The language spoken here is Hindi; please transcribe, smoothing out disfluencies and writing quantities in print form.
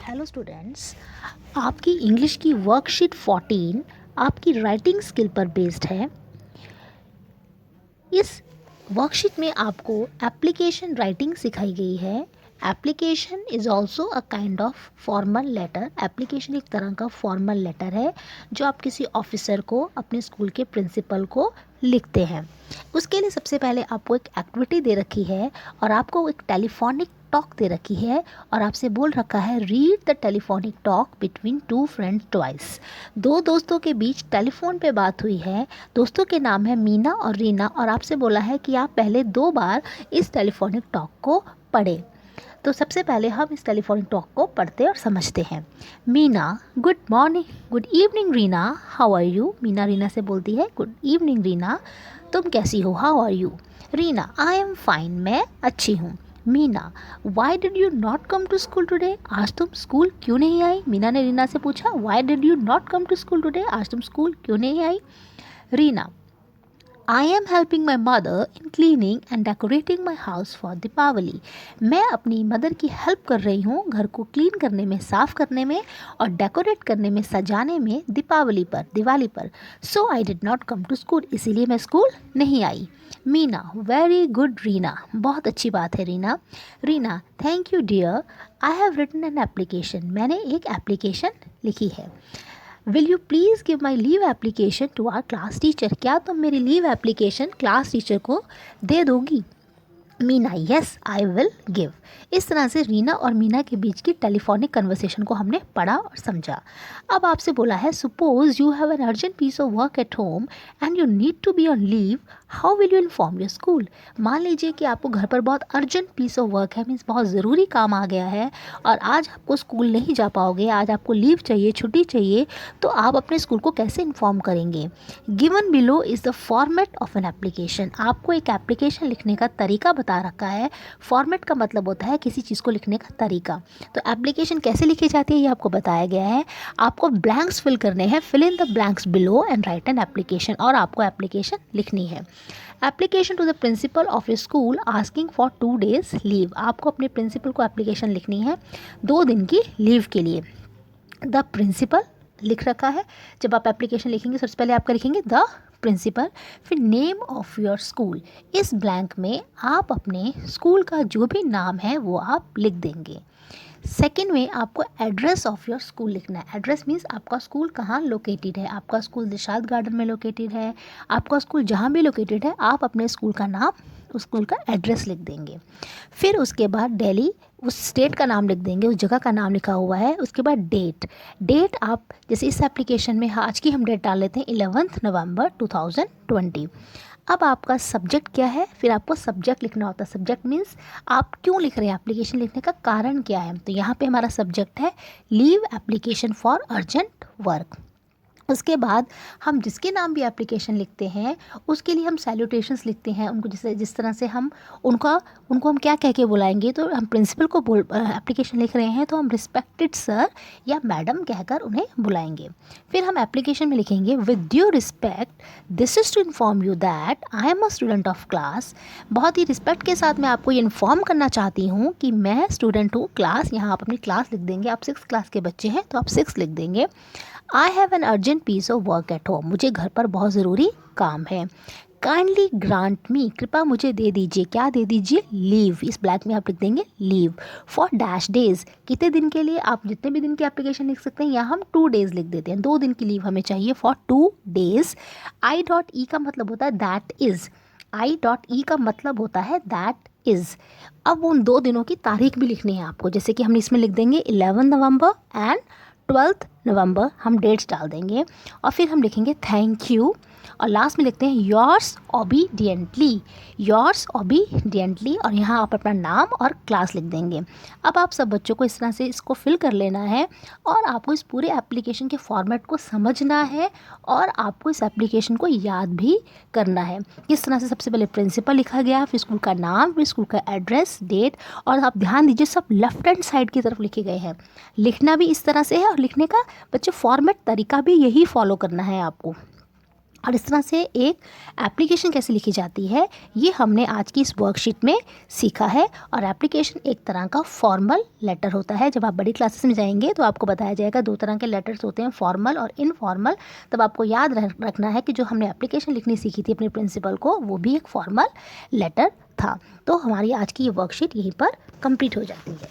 हेलो स्टूडेंट्स, आपकी इंग्लिश की वर्कशीट 14 आपकी राइटिंग स्किल पर बेस्ड है। इस वर्कशीट में आपको एप्लीकेशन राइटिंग सिखाई गई है। Application is also a kind of formal letter. Application एक तरह का फॉर्मल लेटर है जो आप किसी ऑफिसर को, अपने स्कूल के प्रिंसिपल को लिखते हैं। उसके लिए सबसे पहले आपको एक एक्टिविटी दे रखी है और आपको एक टेलीफोनिक टॉक दे रखी है और आपसे बोल रखा है read the telephonic talk between two friends twice. दो दोस्तों के बीच टेलीफोन पे बात हुई है। दोस्तों के नाम है मीना और रीना और आपसे बोला है कि आप पहले 2 बार इस टेलीफोनिक टॉक को पढ़ें। तो सबसे पहले हम इस टेलीफोनिक टॉक को पढ़ते और समझते हैं। Meena, good morning, good evening Reena, how are you. Meena Reena से बोलती है गुड इवनिंग रीना, तुम कैसी हो, how are you. Reena, I am fine, मैं अच्छी हूँ। Meena, why did you not come to school today, आज तुम स्कूल क्यों नहीं आई। मीना ने रीना से पूछा why did you not come to school today, आज तुम स्कूल क्यों नहीं आई। Reena, I am helping my mother in cleaning and decorating my house for Deepawali. मैं अपनी मदर की हेल्प कर रही हूँ घर को क्लीन करने में, साफ़ करने में और डेकोरेट करने में, सजाने में दिवाली पर। So I did not come to school, इसीलिए मैं स्कूल नहीं आई। मीना, वेरी गुड रीना, बहुत अच्छी बात है Reena. Reena, thank you dear, I have written an application, मैंने एक एप्लीकेशन लिखी है। Will you please give my leave application to our class teacher, क्या तुम मेरी लीव एप्लीकेशन क्लास टीचर को दे दोगी। Meena, yes I will give. इस तरह से रीना और मीना के बीच की टेलीफोनिक कन्वर्सेशन को हमने पढ़ा और समझा। अब आपसे बोला है suppose you have an urgent piece of work at home and you need to be on leave, how will you inform your school. मान लीजिए कि आपको घर पर बहुत अर्जेंट पीस ऑफ वर्क है, मीन्स बहुत ज़रूरी काम आ गया है और आज आपको स्कूल नहीं जा पाओगे, आज आपको लीव चाहिए, छुट्टी चाहिए, तो आप अपने स्कूल को कैसे इन्फॉर्म करेंगे। Given below is the format of an application. आपको एक एप्लीकेशन लिखने का तरीका बता रखा है। फॉर्मेट का मतलब होता है किसी चीज़ को लिखने का तरीका। तो एप्लीकेशन कैसे लिखी जाती है ये आपको बताया गया है। आपको ब्लैंक्स फिल करने हैं, fill in the blanks below and write an application, और आपको एप्लीकेशन लिखनी है। Application to the principal of a school asking for 2 days leave. आपको अपने प्रिंसिपल को एप्लीकेशन लिखनी है 2 दिन की लीव के लिए। द प्रिंसिपल लिख रखा है। जब आप एप्लीकेशन लिखेंगे सबसे पहले आपका लिखेंगे द प्रिंसिपल, फिर नेम ऑफ योर स्कूल। इस ब्लैंक में आप अपने स्कूल का जो भी नाम है वो आप लिख देंगे। सेकेंड में आपको एड्रेस ऑफ योर स्कूल लिखना है। एड्रेस मीन्स आपका स्कूल कहाँ लोकेटेड है। आपका स्कूल दिशात गार्डन में लोकेटेड है, आपका स्कूल जहाँ भी लोकेटेड है आप अपने स्कूल का नाम, उस स्कूल का एड्रेस लिख देंगे। फिर उसके बाद दिल्ली, उस स्टेट का नाम लिख देंगे, उस जगह का नाम लिखा हुआ है। उसके बाद डेट आप जैसे इस एप्लीकेशन में आज की हम डेट डाल लेते हैं 11 नवंबर 2020। अब आपका सब्जेक्ट क्या है, फिर आपको सब्जेक्ट लिखना होता है। सब्जेक्ट मीन्स आप क्यों लिख रहे हैं, एप्लीकेशन लिखने का कारण क्या है। तो यहाँ पे हमारा सब्जेक्ट है leave application for urgent work. उसके बाद हम जिसके नाम भी एप्लीकेशन लिखते हैं उसके लिए हम सैल्यूटेशंस लिखते हैं उनको, जैसे जिस तरह से हम उनको हम क्या कह के बुलाएंगे। तो हम प्रिंसिपल को एप्लीकेशन लिख रहे हैं तो हम रिस्पेक्टेड सर या मैडम कहकर उन्हें बुलाएंगे। फिर हम एप्लीकेशन में लिखेंगे with due respect, this is to inform you that I am a student of class. बहुत ही रिस्पेक्ट के साथ मैं आपको ये इन्फॉर्म करना चाहती हूँ कि मैं स्टूडेंट हूँ। क्लास, यहाँ आप अपनी क्लास लिख देंगे। आप 6th क्लास के बच्चे हैं तो आप 6 लिख देंगे। I have an urgent piece of work at home, मुझे घर पर बहुत ज़रूरी काम है। काइंडली ग्रांट मी, कृपा मुझे दे दीजिए, क्या दे दीजिए, लीव। इस ब्लैंक में आप लिख देंगे लीव। फॉर डैश डेज, कितने दिन के लिए, आप जितने भी दिन की एप्लीकेशन लिख सकते हैं। यहाँ हम 2 days लिख देते हैं, 2 दिन की लीव हमें चाहिए for 2 days। I dot E का मतलब होता है that is, I dot E का मतलब होता है दैट इज़। अब उन 2 दिनों की तारीख भी लिखनी है आपको, जैसे कि हम इसमें लिख देंगे 11 नवंबर एंड 12 नवंबर, हम डेट्स डाल देंगे। और फिर हम लिखेंगे थैंक यू और लास्ट में लिखते हैं योर्स ओबीडियंटली, योर्स ओबीडियंटली, और यहाँ आप अपना नाम और क्लास लिख देंगे। अब आप सब बच्चों को इस तरह से इसको फिल कर लेना है और आपको इस पूरे एप्लीकेशन के फॉर्मेट को समझना है और आपको इस एप्लीकेशन को याद भी करना है। किस तरह से सबसे पहले प्रिंसिपल लिखा गया, फिर स्कूल का नाम, फिर स्कूल का एड्रेस, डेट, और आप ध्यान दीजिए सब लेफ्ट हैंड साइड की तरफ लिखे गए हैं। लिखना भी इस तरह से है और लिखने का बच्चे फॉर्मेट तरीका भी यही फॉलो करना है आपको। और इस तरह से एक एप्लीकेशन कैसे लिखी जाती है ये हमने आज की इस वर्कशीट में सीखा है। और एप्लीकेशन एक तरह का फॉर्मल लेटर होता है। जब आप बड़ी क्लासेस में जाएंगे तो आपको बताया जाएगा 2 तरह के लेटर्स होते हैं, फॉर्मल और इनफॉर्मल। तब आपको याद रखना है कि जो हमने एप्लीकेशन लिखनी सीखी थी अपने प्रिंसिपल को, वो भी एक फॉर्मल लेटर था। तो हमारी आज की ये वर्कशीट यहीं पर कंप्लीट हो जाती है।